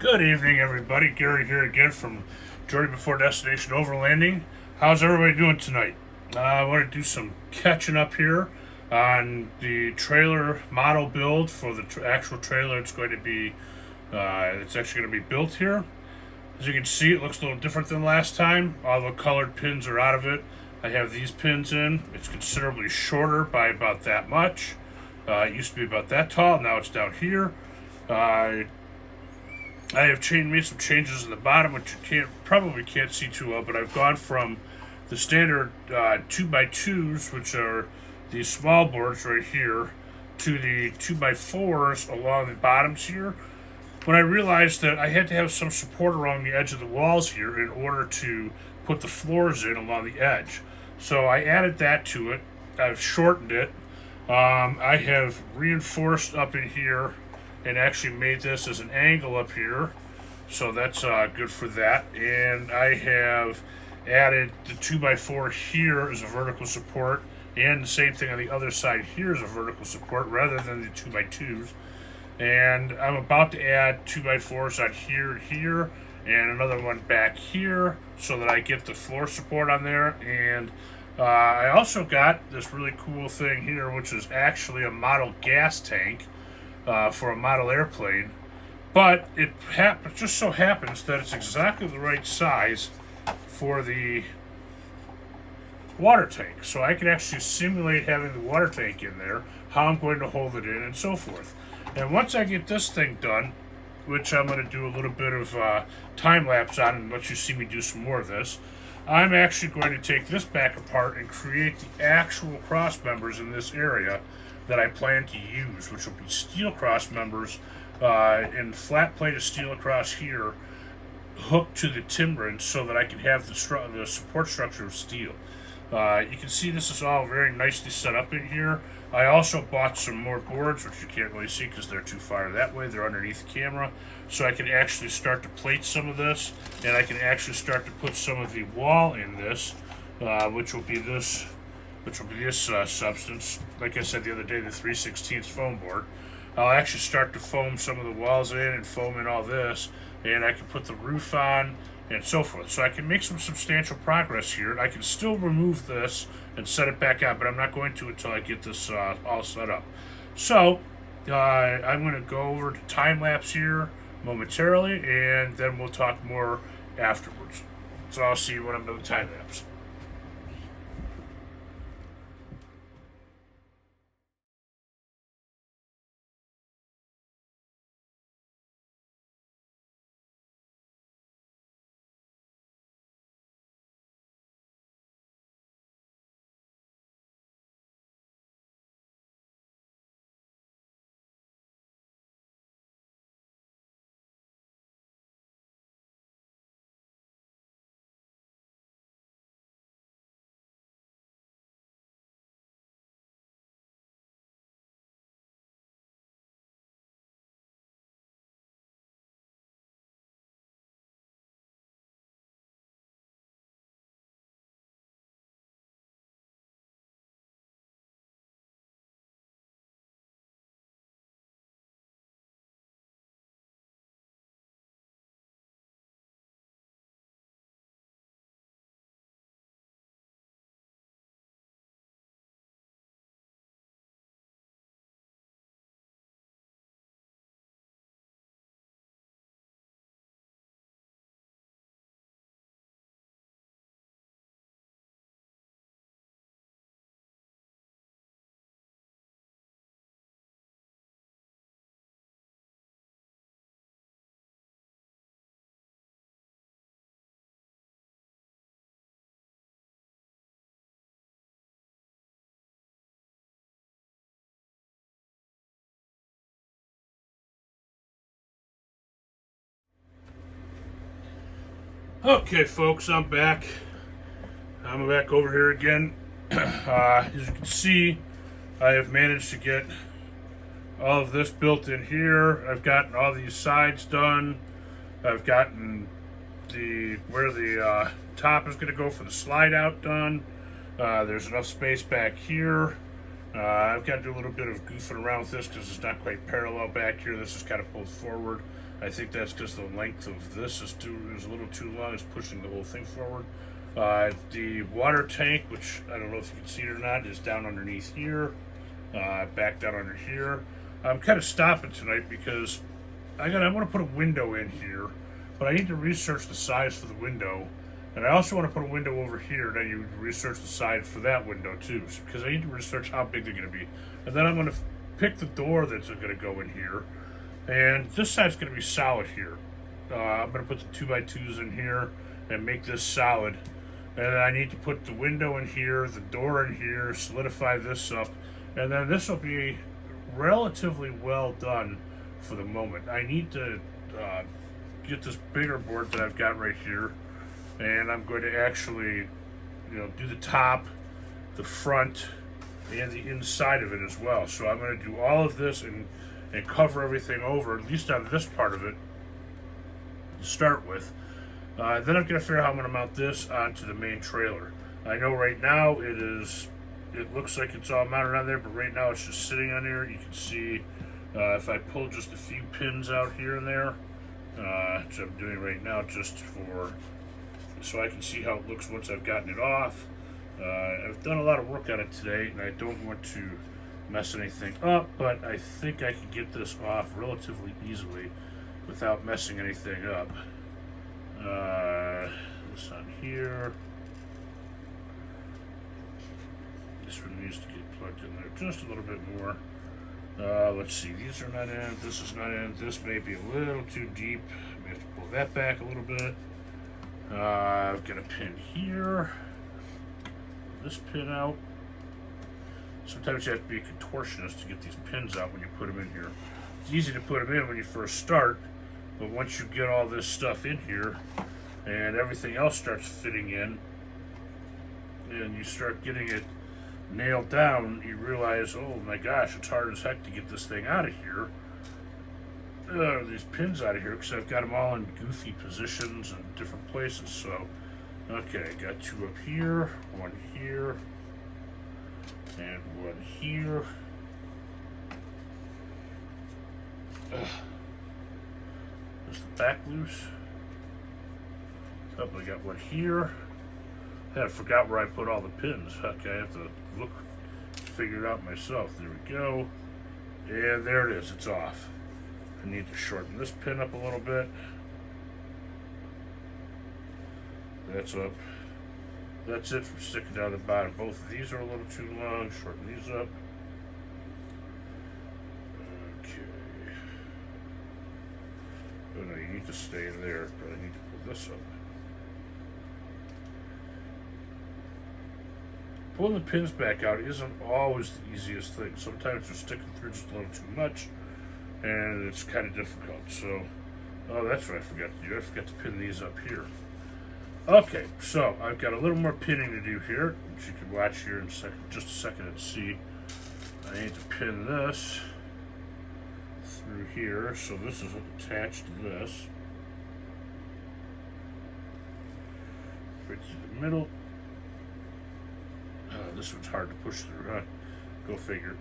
Good evening, everybody. Gary here again from Journey Before Destination Overlanding. How's everybody doing tonight? I want to do some catching up here on the trailer model build for the actual trailer. It's going to be, it's actually going to be built here. As you can see, it looks a little different than last time. All the colored pins are out of it. I have these pins in. It's considerably shorter by about that much. It used to be about that tall. Now it's down here. I have made some changes in the bottom, which you probably can't see too well, but I've gone from the standard 2x2s, which are these small boards right here, to the 2x4s along the bottoms here. When I realized that I had to have some support along the edge of the walls here in order to put the floors in along the edge. So I added that to it. I've shortened it. I have reinforced up in here and actually made this as an angle up here, so that's good for that. And I have added the 2x4 here as a vertical support, and the same thing on the other side here as a vertical support rather than the 2x2s. And I'm about to add 2x4s on here and here, and another one back here, so that I get the floor support on there. And I also got this really cool thing here, which is actually a model gas tank for a model airplane, but it just so happens that it's exactly the right size for the water tank. So I can actually simulate having the water tank in there, how I'm going to hold it in, and so forth. And once I get this thing done, which I'm going to do a little bit of time lapse on and let you see me do some more of this, I'm actually going to take this back apart and create the actual cross members in this area that I plan to use, which will be steel cross members and flat plate of steel across here hooked to the timbrins so that I can have the support structure of steel. You can see this is all very nicely set up in here. I also bought some more boards, which you can't really see because they're too far that way. They're underneath the camera. So I can actually start to plate some of this, and I can actually start to put some of the wall in this, which will be this substance. Like I said the other day, the 3/16 foam board. I'll actually start to foam some of the walls in and foam in all this, and I can put the roof on and so forth. So I can make some substantial progress here. I can still remove this and set it back out, but I'm not going to until I get this all set up. So I'm going to go over to time lapse here momentarily, and then we'll talk more afterwards. So I'll see you when I'm done with time lapse. Okay, folks, I'm back. I'm back over here again. As you can see, I have managed to get all of this built in here. I've gotten all these sides done. I've gotten where the top is going to go for the slide out done. There's enough space back here. I've got to do a little bit of goofing around with this because it's not quite parallel back here. This is kind of pulled forward. I think that's because the length of this is a little too long. It's pushing the whole thing forward. The water tank, which I don't know if you can see it or not, is down underneath here. Back down under here. I'm kind of stopping tonight because I want to put a window in here, but I need to research the size for the window, and I also want to put a window over here. And I need to research the size for that window too, because I need to research how big they're going to be, and then I'm going to pick the door that's going to go in here, and this side's going to be solid here. I'm going to put the 2x2s in here and make this solid, and then I need to put the window in here, the door in here, solidify this up, and then this will be relatively well done for the moment. I need to get this bigger board that I've got right here, and I'm going to actually, do the top, the front, and the inside of it as well. So I'm going to do all of this and cover everything over, at least on this part of it, to start with. Then I'm going to figure out how I'm going to mount this onto the main trailer. I know right now it looks like it's all mounted on there, but right now it's just sitting on there. You can see if I pull just a few pins out here and there, which I'm doing right now just so I can see how it looks once I've gotten it off. I've done a lot of work on it today, and I don't want to mess anything up, but I think I can get this off relatively easily without messing anything up. This on here. This one needs to get plugged in there just a little bit more. Let's see, these are not in, this is not in, this may be a little too deep. I may have to pull that back a little bit. I've got a pin here. This pin out. Sometimes you have to be a contortionist to get these pins out when you put them in here. It's easy to put them in when you first start, but once you get all this stuff in here and everything else starts fitting in and you start getting it nailed down, you realize, oh my gosh, it's hard as heck to get this thing out of here. These pins out of here, because I've got them all in goofy positions and different places. So, okay, I got two up here, one here, and one here. Is the back loose? Oh, I got one here. I forgot where I put all the pins. Okay, I have to figure it out myself. There we go. And there it is, it's off. I need to shorten this pin up a little bit. That's up. That's it from sticking down the bottom. Both of these are a little too long. Shorten these up. Okay. Oh no, you need to stay in there, but I need to pull this up. Pulling the pins back out isn't always the easiest thing. Sometimes they're sticking through just a little too much, and it's kind of difficult. So, oh, that's what I forgot to do. I forgot to pin these up here. Okay, so I've got a little more pinning to do here, which you can watch here in just a second and see. I need to pin this through here, so this is attached to this. Right to the middle. This one's hard to push through, huh? Go figure.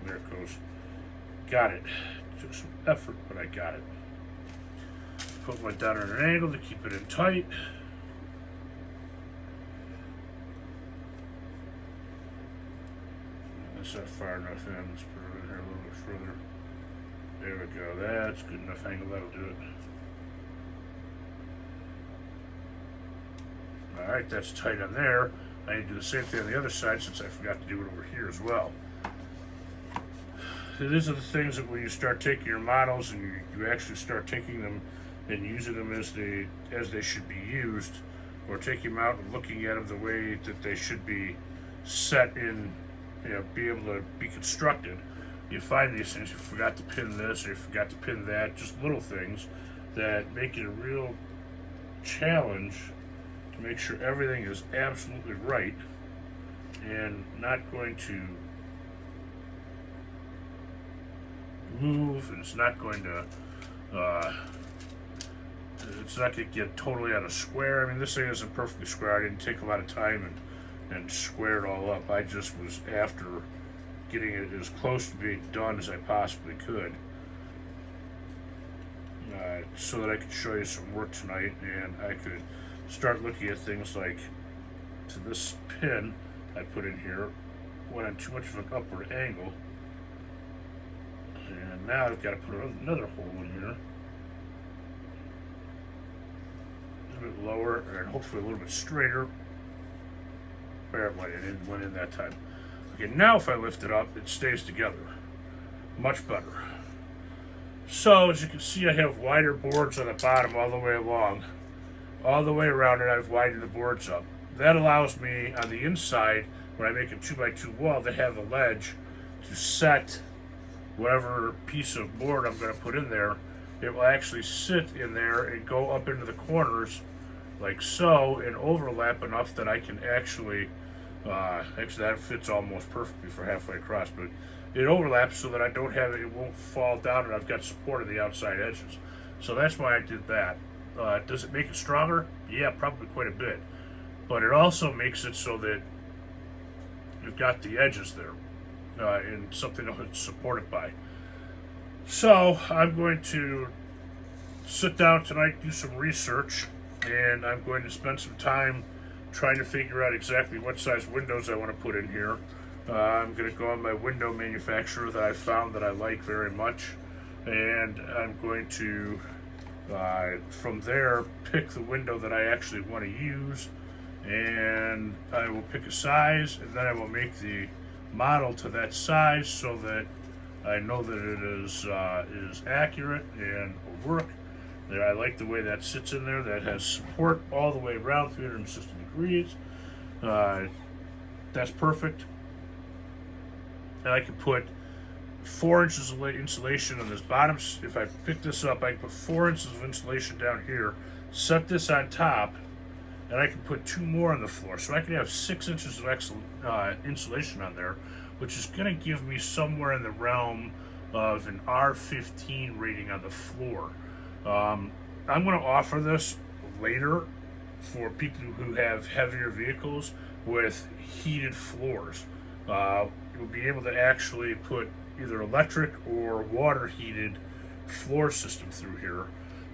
There it goes. Got it. Took some effort, but I got it. Put one down at an angle to keep it in tight. That's not far enough in. Let's put it in here a little bit further. There we go. That's good enough angle. That'll do it. Alright, that's tight on there. I need to do the same thing on the other side since I forgot to do it over here as well. So these are the things that when you start taking your models and you actually start taking them and using them as they should be used, or taking them out and looking at them the way that they should be set in, be able to be constructed. You find these things, you forgot to pin this or you forgot to pin that, just little things that make it a real challenge to make sure everything is absolutely right and not going to move, and it's not going to get totally out of square. I mean, this thing isn't perfectly square. I didn't take a lot of time and square it all up. I just was after getting it as close to being done as I possibly could, so that I could show you some work tonight, and I could start looking at things like, to this pin I put in here went on too much of an upward angle, and now I've got to put another hole in here, a bit lower and hopefully a little bit straighter. There, it went in that time. Okay, now if I lift it up, it stays together much better. So as you can see, I have wider boards on the bottom all the way along, all the way around, and I've widened the boards up. That allows me on the inside, when I make a 2x2 wall, to have a ledge to set whatever piece of board I'm going to put in there. It will actually sit in there and go up into the corners like so, and overlap enough that I can actually that fits almost perfectly for halfway across, but it overlaps so that I don't have it won't fall down, and I've got support of the outside edges. So that's why I did that. Does it make it stronger? Yeah, probably quite a bit. But it also makes it so that you've got the edges there, and something to support it by. So I'm going to sit down tonight, do some research, and I'm going to spend some time trying to figure out exactly what size windows I want to put in here. I'm going to go on my window manufacturer that I found that I like very much, and I'm going to, from there, pick the window that I actually want to use, and I will pick a size, and then I will make the model to that size so that I know that it is accurate and will work. That I like the way that sits in there. That has support all the way around 360 degrees. That's perfect. And I can put 4 inches of insulation on this bottom. If I pick this up, I can put 4 inches of insulation down here, set this on top, and I can put 2 more on the floor. So I can have 6 inches of insulation on there, which is going to give me somewhere in the realm of an R15 rating on the floor. I'm going to offer this later for people who have heavier vehicles with heated floors. You'll be able to actually put either electric or water heated floor system through here.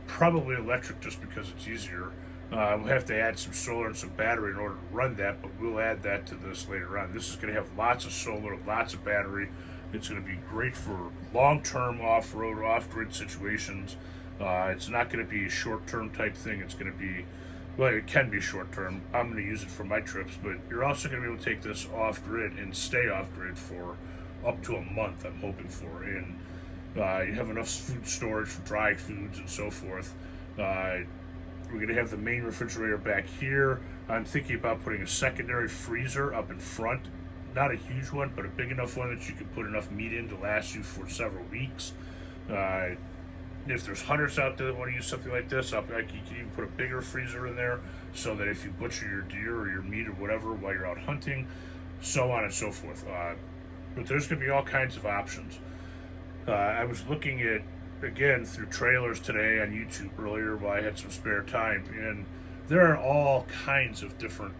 Probably electric just because it's easier. We'll have to add some solar and some battery in order to run that, but we'll add that to this later on. This is going to have lots of solar, lots of battery. It's going to be great for long-term off-road, off-grid situations. It's not going to be a short-term type thing. It's going to be, well, it can be short-term. I'm going to use it for my trips, but you're also going to be able to take this off-grid and stay off-grid for up to a month, I'm hoping for. And you have enough food storage for dry foods and so forth. We're going to have the main refrigerator back here. I'm thinking about putting a secondary freezer up in front. Not a huge one, but a big enough one that you can put enough meat in to last you for several weeks. If there's hunters out there that want to use something like this, you can even put a bigger freezer in there so that if you butcher your deer or your meat or whatever while you're out hunting, so on and so forth. But there's going to be all kinds of options. I was looking at, again, through trailers today on YouTube earlier while I had some spare time, and there are all kinds of different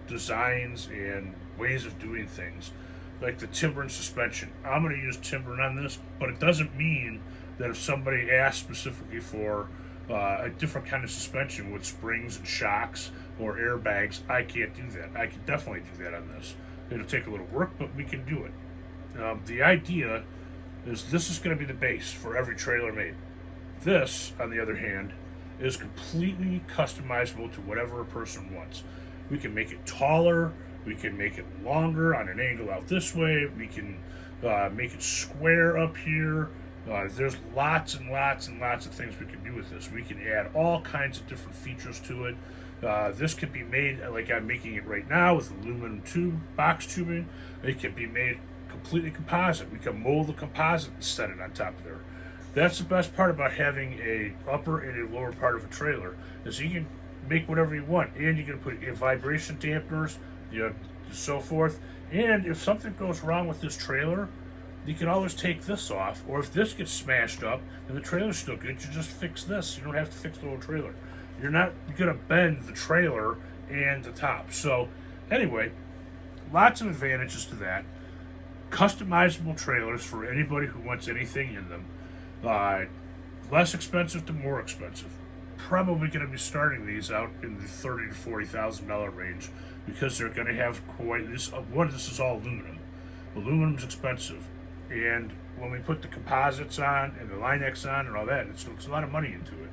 designs and ways of doing things, like the timber and suspension. I'm going to use timber on this, but it doesn't mean that if somebody asks specifically for a different kind of suspension with springs and shocks or airbags, I can't do that. I can definitely do that on this. It'll take a little work, but we can do it. The idea is this is going to be the base for every trailer made. This, on the other hand, is completely customizable to whatever a person wants. We can make it taller, we can make it longer on an angle out this way, we can make it square up here. There's lots and lots and lots of things we can do with this. We can add all kinds of different features to it. This could be made like I'm making it right now with aluminum box tubing. It can be made completely composite. We can mold the composite and set it on top of there. That's the best part about having a upper and a lower part of a trailer, is you can make whatever you want, and you can put vibration dampeners, so forth. And if something goes wrong with this trailer, you can always take this off, or if this gets smashed up and the trailer's still good, you just fix this. You don't have to fix the whole trailer. You're not going to bend the trailer and the top. So anyway, lots of advantages to that. customizable trailers for anybody who wants anything in them. Less expensive to more expensive. Probably going to be starting these out in the $30,000 to $40,000 range because they're going to have quite this. One, this is all aluminum. Aluminum's expensive, and when we put the composites on and the Line-X on and all that, it's a lot of money into it.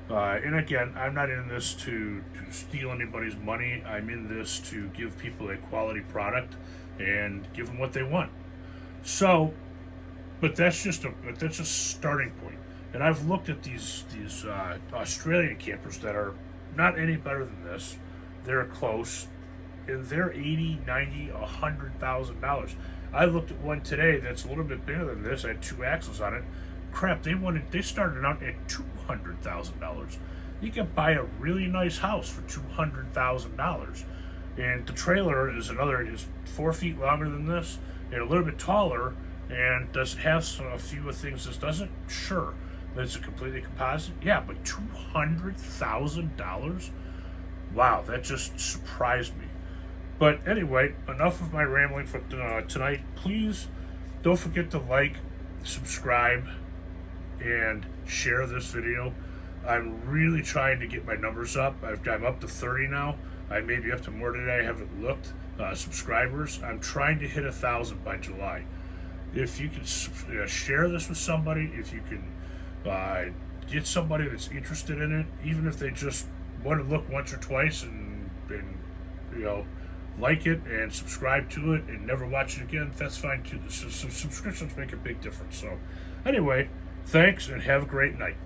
And again, I'm not in this to steal anybody's money. I'm in this to give people a quality product and give them what they want. So, but that's just a starting point. And I've looked at these Australian campers that are not any better than this. They're close, and they're $80,000, $90,000, $100,000. I looked at one today that's a little bit bigger than this. I had 2 axles on it. Crap, they started out at $200,000. You can buy a really nice house for $200,000. And the trailer is 4 feet longer than this and a little bit taller, and does it have a few of things this doesn't? Sure. But it's a completely composite? Yeah, but $200,000? Wow, that just surprised me. But anyway, enough of my rambling for tonight. Please don't forget to like, subscribe, and share this video. I'm really trying to get my numbers up. I'm up to 30 now. I may be up to more today. I haven't looked. Subscribers. I'm trying to hit 1,000 by July. If you can share this with somebody, if you can get somebody that's interested in it, even if they just want to look once or twice and like it and subscribe to it and never watch it again, that's fine too. Some subscriptions make a big difference. So anyway, thanks and have a great night.